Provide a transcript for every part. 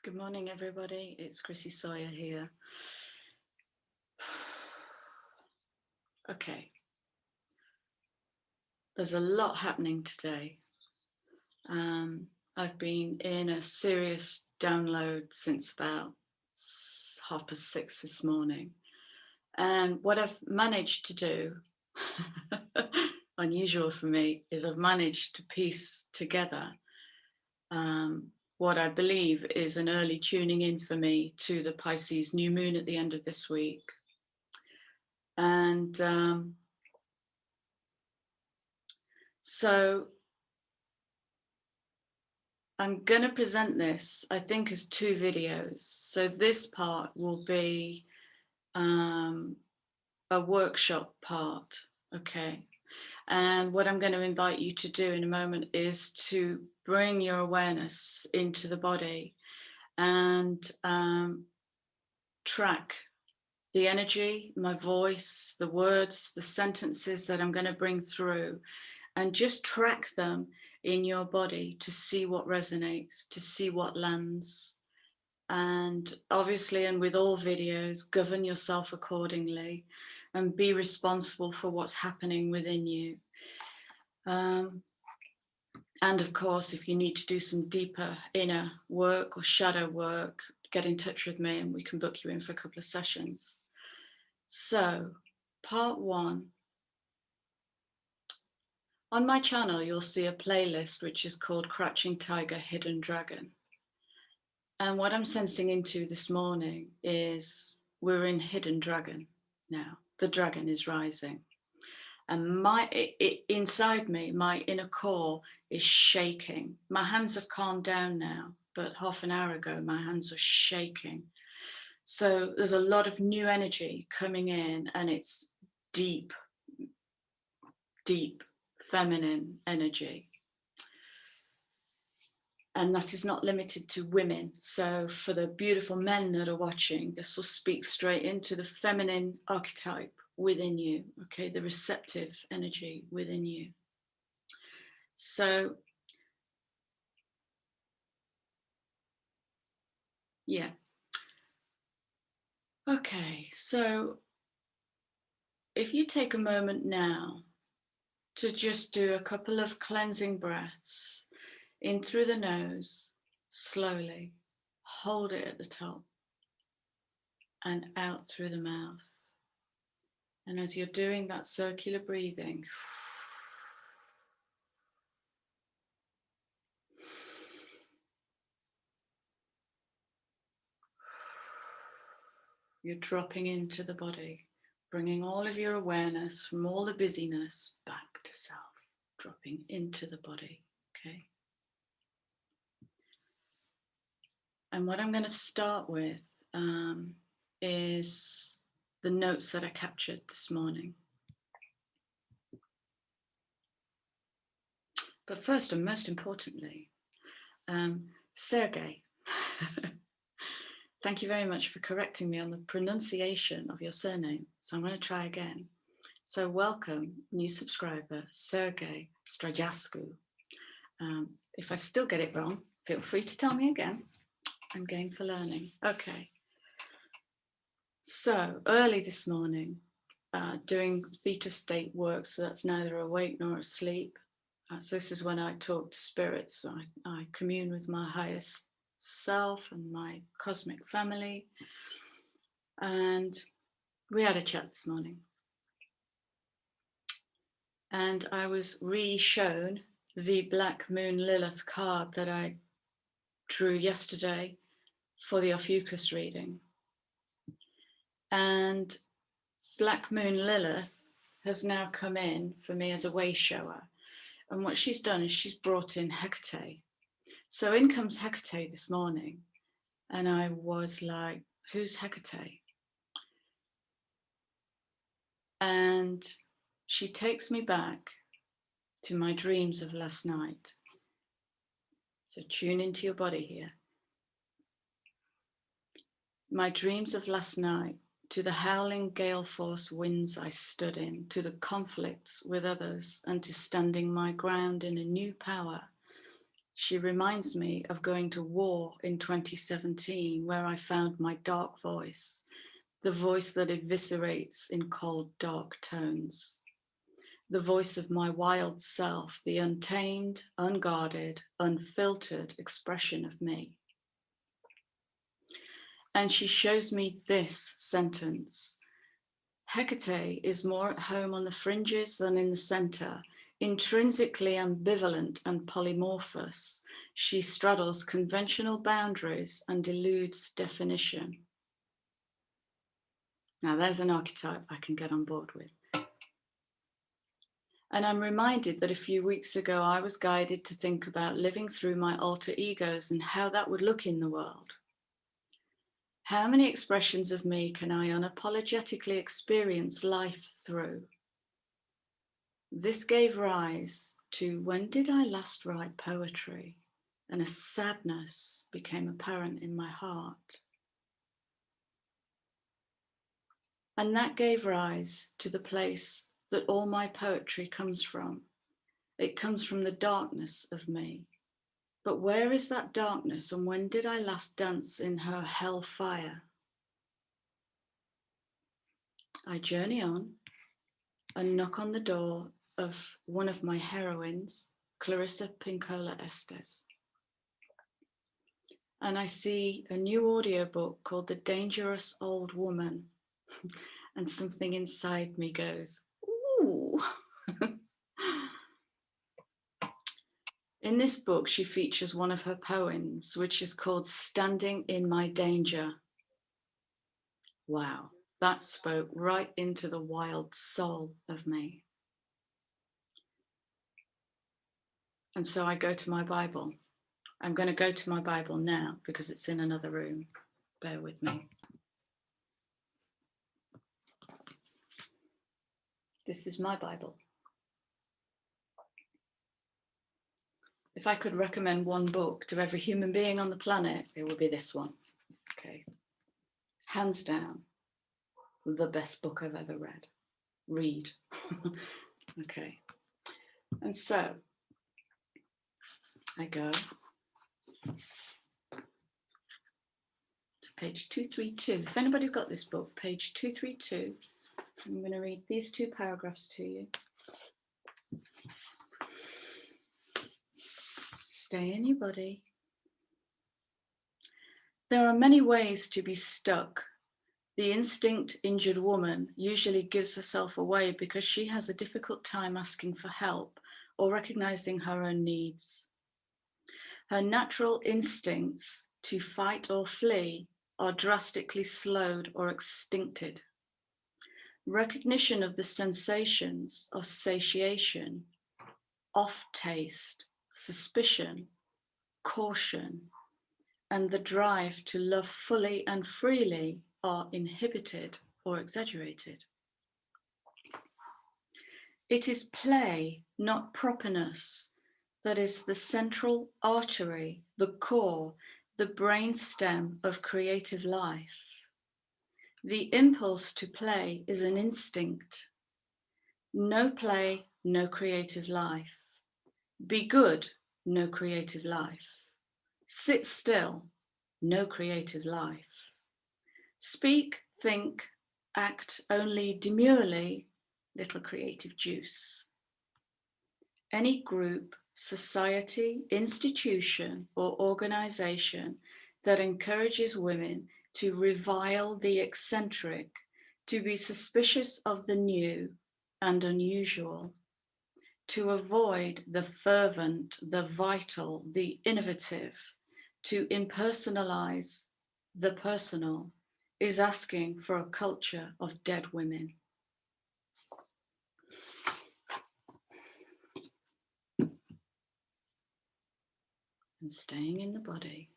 Good morning, everybody. It's Chrissy Sawyer here. Okay, there's a lot happening today. I've been in a serious download since about 6:30 this morning. And what I've managed to do, unusual for me, is I've managed to piece together what I believe is an early tuning in for me to the Pisces new moon at the end of this week. And so I'm going to present this, I think, as two videos. So this part will be a workshop part, okay? And what I'm going to invite you to do in a moment is to bring your awareness into the body and track the energy, my voice, the words, the sentences that I'm going to bring through, and just track them in your body to see what resonates, to see what lands. And obviously, and with all videos, govern yourself accordingly and be responsible for what's happening within you. And of course, if you need to do some deeper inner work or shadow work, get in touch with me and we can book you in for a couple of sessions. So, part one. On my channel, you'll see a playlist which is called Crouching Tiger, Hidden Dragon. And what I'm sensing into this morning is we're in Hidden Dragon now. The dragon is rising. And inside me, my inner core is shaking. My hands have calmed down now, but half an hour ago, my hands were shaking. So there's a lot of new energy coming in, and it's deep, deep feminine energy. And that is not limited to women. So for the beautiful men that are watching, this will speak straight into the feminine archetype within you, okay, the receptive energy within you. So, yeah. Okay, so if you take a moment now to just do a couple of cleansing breaths in through the nose, slowly, hold it at the top, and out through the mouth. And as you're doing that circular breathing, you're dropping into the body, bringing all of your awareness from all the busyness back to self, dropping into the body, okay? And what I'm going to start with is the notes that I captured this morning. But first and most importantly, Sergey, thank you very much for correcting me on the pronunciation of your surname. So I'm going to try again. So welcome, new subscriber, Sergey Strajasku. If I still get it wrong, feel free to tell me again. I'm game for learning. Okay. So early this morning, doing theta state work, so that's neither awake nor asleep. So this is when I talk to spirits. So I commune with my highest self and my cosmic family. And we had a chat this morning. And I was re-shown the Black Moon Lilith card that I drew yesterday for the Ophiuchus reading. And Black Moon Lilith has now come in for me as a way shower. And what she's done is she's brought in Hecate. So in comes Hecate this morning. And I was like, who's Hecate? And she takes me back to my dreams of last night. So tune into your body here. My dreams of last night, to the howling gale force winds I stood in, to the conflicts with others, and to standing my ground in a new power, She reminds me of going to war in 2017, where I found my dark voice, the voice that eviscerates in cold, dark tones. The voice of my wild self, the untamed, unguarded, unfiltered expression of me. And she shows me this sentence: Hecate is more at home on the fringes than in the center. Intrinsically ambivalent and polymorphous, she straddles conventional boundaries and eludes definition. Now there's an archetype I can get on board with. And I'm reminded that a few weeks ago I was guided to think about living through my alter egos and how that would look in the world. How many expressions of me can I unapologetically experience life through? This gave rise to when did I last write poetry? And a sadness became apparent in my heart. And that gave rise to the place that all my poetry comes from. It comes from the darkness of me. But where is that darkness, and when did I last dance in her hellfire? I journey on and knock on the door of one of my heroines, Clarissa Pinkola Estes. And I see a new audiobook called The Dangerous Old Woman. And something inside me goes, ooh. In this book, she features one of her poems, which is called Standing in My Danger. Wow, that spoke right into the wild soul of me. And so I go to my Bible. I'm going to go to my Bible now because it's in another room. Bear with me. This is my Bible. If I could recommend one book to every human being on the planet, it would be this one. Okay. Hands down, the best book I've ever read. Read. Okay. And so I go to page 232. If anybody's got this book, page 232, I'm going to read these two paragraphs to you. Stay in your body. There are many ways to be stuck. The instinct injured woman usually gives herself away because she has a difficult time asking for help or recognizing her own needs. Her natural instincts to fight or flee are drastically slowed or extincted. Recognition of the sensations of satiation, off-taste, suspicion, caution, and the drive to love fully and freely are inhibited or exaggerated. It is play, not properness, that is the central artery, the core, the brainstem of creative life. The impulse to play is an instinct. No play, no creative life. Be good, no creative life. Sit still, no creative life. Speak, think, act only demurely, little creative juice. Any group, society, institution, or organization that encourages women to revile the eccentric, to be suspicious of the new and unusual, to avoid the fervent, the vital, the innovative, to impersonalize the personal, is asking for a culture of dead women. And staying in the body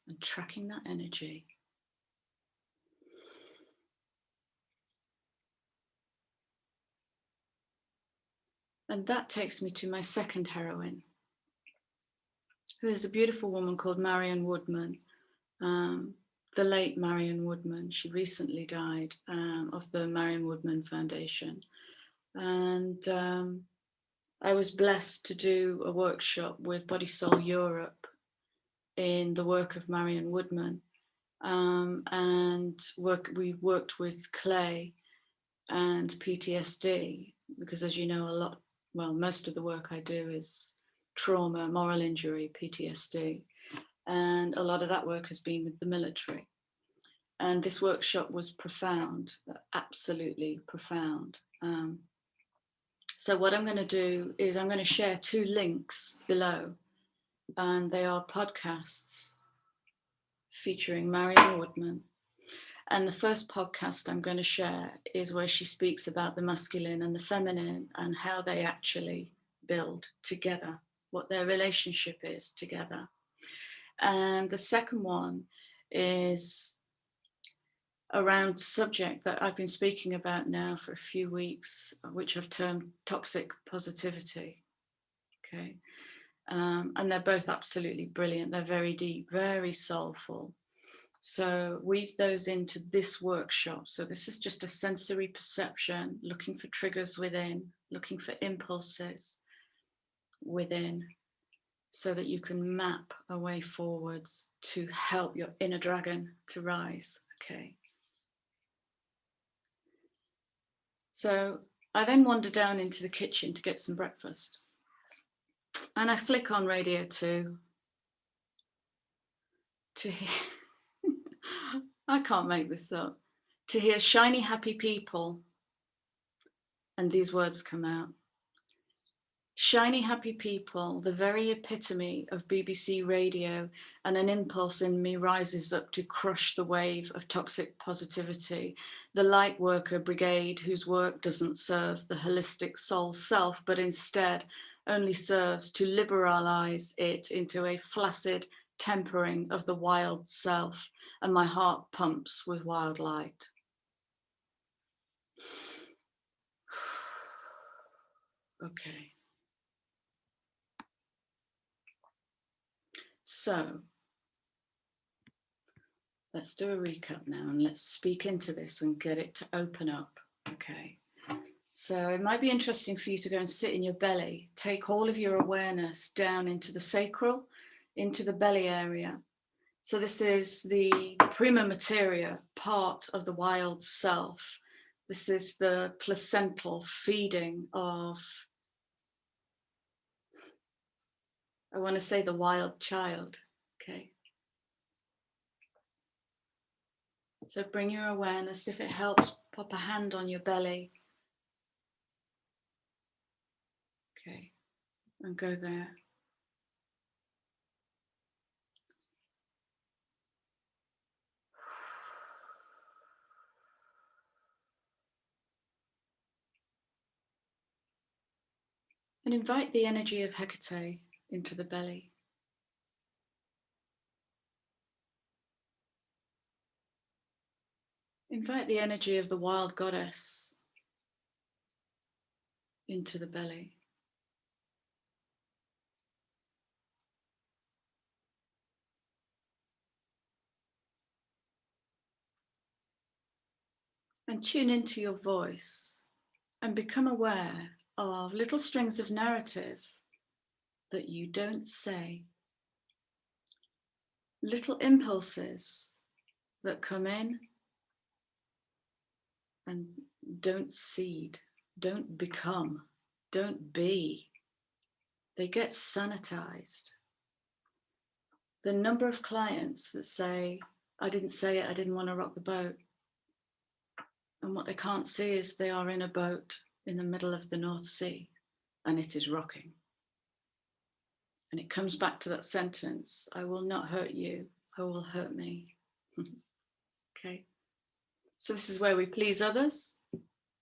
and tracking that energy. And that takes me to my second heroine, who is a beautiful woman called Marion Woodman, the late Marion Woodman. She recently died of the Marion Woodman Foundation. And I was blessed to do a workshop with Body Soul Europe in the work of Marion Woodman. We worked with clay and PTSD, because as you know, most of the work I do is trauma, moral injury, PTSD. And a lot of that work has been with the military. And this workshop was profound, absolutely profound. So what I'm going to do is I'm going to share 2 links below, and they are podcasts featuring Marion Woodman. And the first podcast I'm going to share is where she speaks about the masculine and the feminine and how they actually build together, what their relationship is together. And the second one is around subject that I've been speaking about now for a few weeks, which I've termed toxic positivity. Okay. And they're both absolutely brilliant. They're very deep, very soulful. So weave those into this workshop. So this is just a sensory perception, looking for triggers within, looking for impulses within, so that you can map a way forwards to help your inner dragon to rise. Okay. So I then wander down into the kitchen to get some breakfast. And I flick on Radio 2 to hear, I can't make this up, to hear shiny, happy people. And these words come out. Shiny, happy people, the very epitome of BBC radio, and an impulse in me rises up to crush the wave of toxic positivity. The light worker brigade, whose work doesn't serve the holistic soul self, but instead only serves to liberalize it into a flaccid tempering of the wild self, and my heart pumps with wild light. Okay. So let's do a recap now, and let's speak into this and get it to open up. Okay. So it might be interesting for you to go and sit in your belly, take all of your awareness down into the sacral, into the belly area. So this is the prima materia part of the wild self. This is the placental feeding of, I want to say, the wild child. Okay. So bring your awareness, if it helps, pop a hand on your belly. Okay, and go there. And invite the energy of Hecate into the belly. Invite the energy of the wild goddess into the belly. And tune into your voice and become aware of little strings of narrative that you don't say. Little impulses that come in and don't seed, don't become, don't be. They get sanitized. The number of clients that say, I didn't say it, I didn't want to rock the boat. And what they can't see is they are in a boat in the middle of the North Sea and it is rocking. And it comes back to that sentence, I will not hurt you, I will hurt me. Okay. So this is where we please others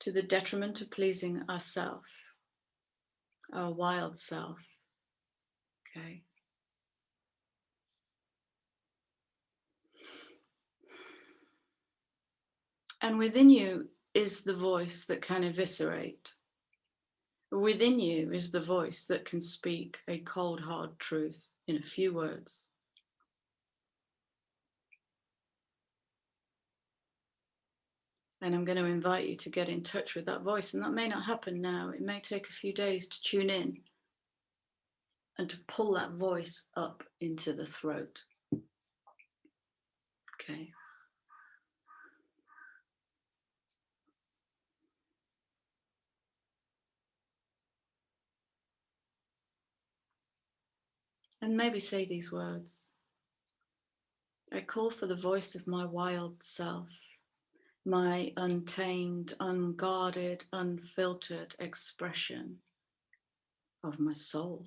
to the detriment of pleasing ourselves, our wild self. Okay. And within you is the voice that can eviscerate. Within you is the voice that can speak a cold, hard truth in a few words. And I'm going to invite you to get in touch with that voice. And that may not happen now. It may take a few days to tune in and to pull that voice up into the throat. Okay. And maybe say these words. I call for the voice of my wild self, my untamed, unguarded, unfiltered expression of my soul.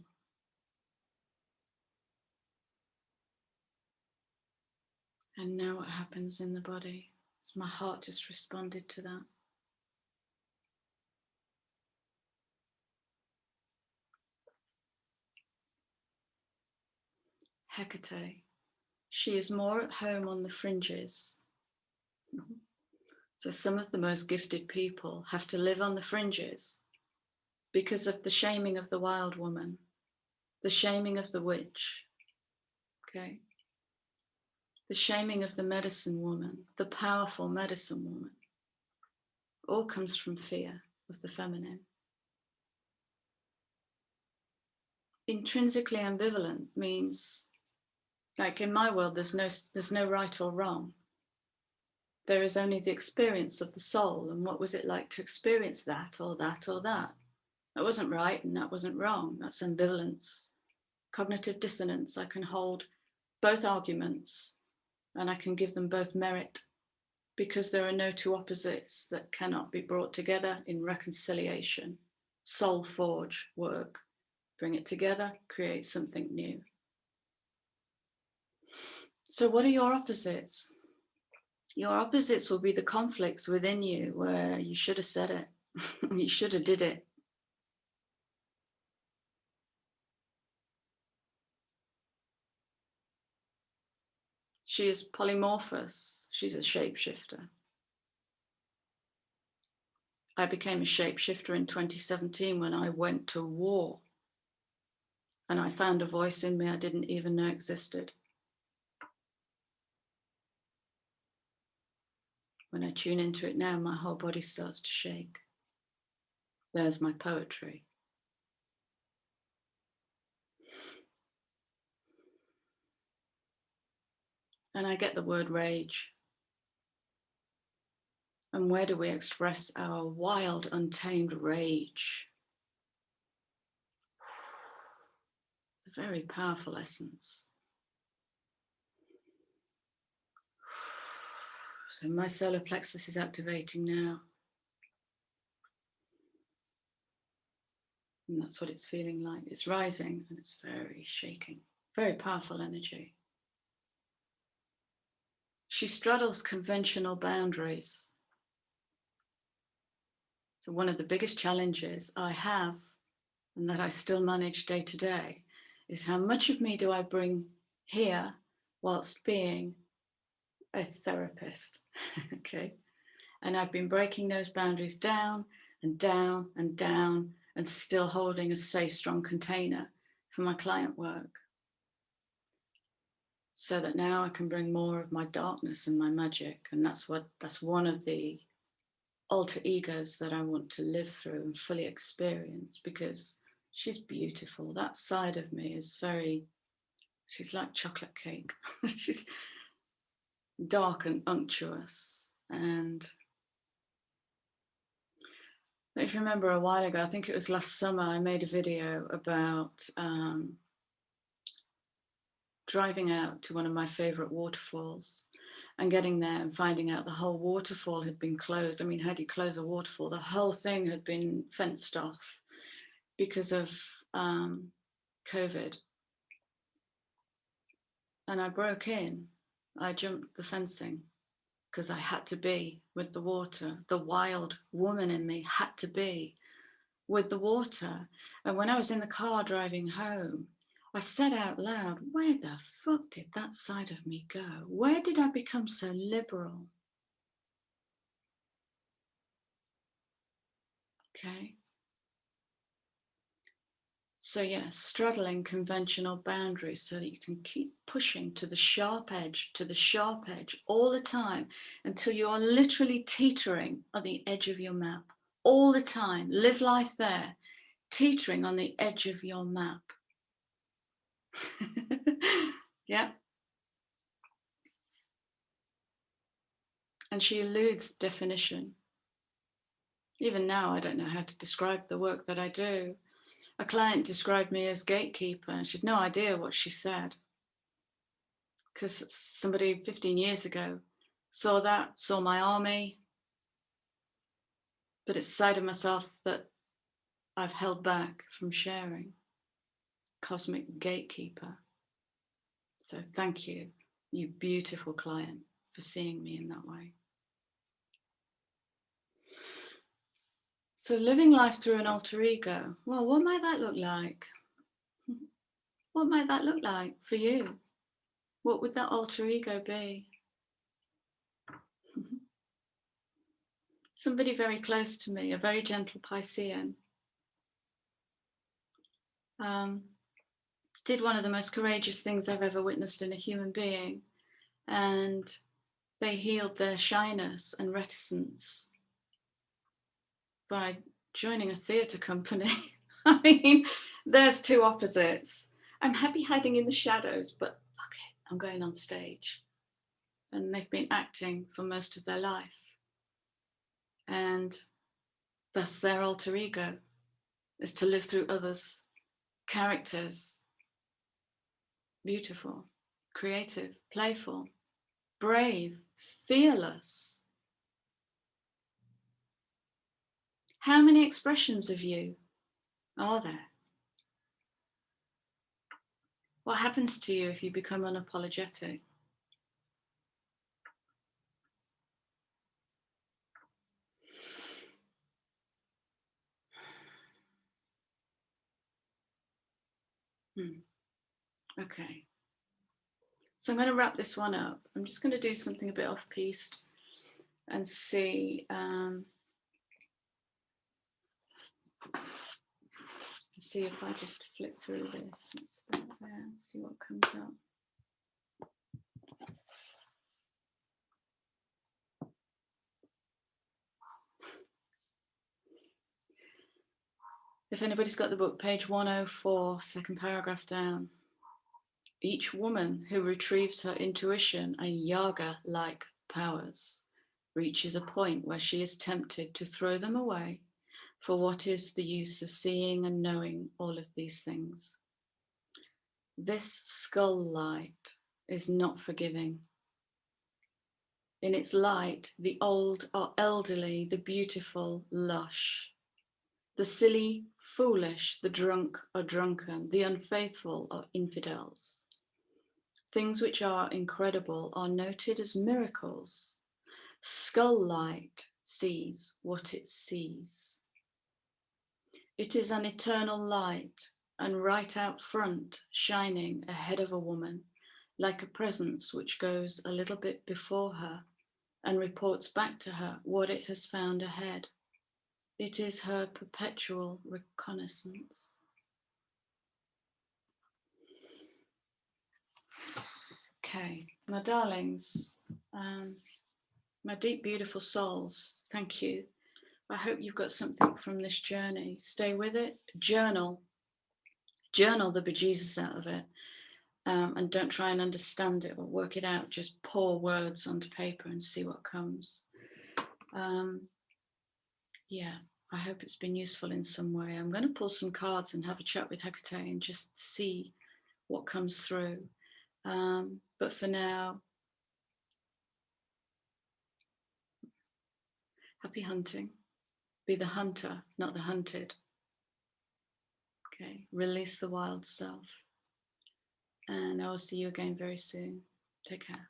And now what happens in the body? My heart just responded to that. Hecate. She is more at home on the fringes. So some of the most gifted people have to live on the fringes because of the shaming of the wild woman, the shaming of the witch, okay? The shaming of the medicine woman, the powerful medicine woman. All comes from fear of the feminine. Intrinsically ambivalent means, like in my world, there's no right or wrong. There is only the experience of the soul, and what was it like to experience that or that or that? That wasn't right and that wasn't wrong. That's ambivalence. Cognitive dissonance. I can hold both arguments and I can give them both merit because there are no two opposites that cannot be brought together in reconciliation. Soul forge work. Bring it together, create something new. So what are your opposites? Your opposites will be the conflicts within you where you should have said it. You should have did it. She is polymorphous. She's a shapeshifter. I became a shapeshifter in 2017 when I went to war. And I found a voice in me I didn't even know existed. When I tune into it now, my whole body starts to shake. There's my poetry. And I get the word rage. And where do we express our wild, untamed rage? It's a very powerful essence. So my solar plexus is activating now. And that's what it's feeling like. It's rising and it's very shaking. Very powerful energy. She straddles conventional boundaries. So one of the biggest challenges I have, and that I still manage day to day, is how much of me do I bring here whilst being a therapist, okay? And I've been breaking those boundaries down and down and down and still holding a safe, strong container for my client work. So that now I can bring more of my darkness and my magic. And that's one of the alter egos that I want to live through and fully experience, because she's beautiful. That side of me is she's like chocolate cake. She's dark and unctuous. And if you remember a while ago, I think it was last summer, I made a video about driving out to one of my favorite waterfalls and getting there and finding out the whole waterfall had been closed. I mean, how do you close a waterfall? The whole thing had been fenced off because of COVID. And I broke in. I jumped the fencing because I had to be with the water. The wild woman in me had to be with the water. And when I was in the car driving home, I said out loud, where the fuck did that side of me go? Where did I become so liberal? Okay. So yeah, straddling conventional boundaries so that you can keep pushing to the sharp edge all the time until you are literally teetering on the edge of your map all the time. Live life there, teetering on the edge of your map. Yeah. And she eludes definition. Even now, I don't know how to describe the work that I do. A client described me as gatekeeper, and she had no idea what she said. Because somebody 15 years ago saw that, saw my army, but it's a side of myself that I've held back from sharing. Cosmic gatekeeper. So thank you, you beautiful client, for seeing me in that way. So living life through an alter ego, well, what might that look like? What might that look like for you? What would that alter ego be? Somebody very close to me, a very gentle Piscean, did one of the most courageous things I've ever witnessed in a human being, and they healed their shyness and reticence by joining a theatre company. I mean, there's two opposites. I'm happy hiding in the shadows, but fuck it, I'm going on stage. And they've been acting for most of their life. And that's their alter ego, is to live through others' characters. Beautiful, creative, playful, brave, fearless. How many expressions of you are there? What happens to you if you become unapologetic? Okay. So I'm going to wrap this one up. I'm just going to do something a bit off-piste and see if I just flick through this. Let's start there, see what comes up. If anybody's got the book, page 104, second paragraph down. Each woman who retrieves her intuition and Yaga-like powers reaches a point where she is tempted to throw them away, for what is the use of seeing and knowing all of these things? This skull light is not forgiving. In its light, the old are elderly, the beautiful, lush. The silly, foolish, the drunk are drunken, the unfaithful are infidels. Things which are incredible are noted as miracles. Skull light sees what it sees. It is an eternal light, and right out front, shining ahead of a woman, like a presence which goes a little bit before her and reports back to her what it has found ahead. It is her perpetual reconnaissance. Okay, my darlings, my deep, beautiful souls, thank you. I hope you've got something from this journey. Stay with it, journal the bejesus out of it, and don't try and understand it or work it out. Just pour words onto paper and see what comes. Yeah, I hope it's been useful in some way. I'm going to pull some cards and have a chat with Hecate and just see what comes through. But for now, happy hunting. Be the hunter, not the hunted. Okay, release the wild self. And I will see you again very soon. Take care.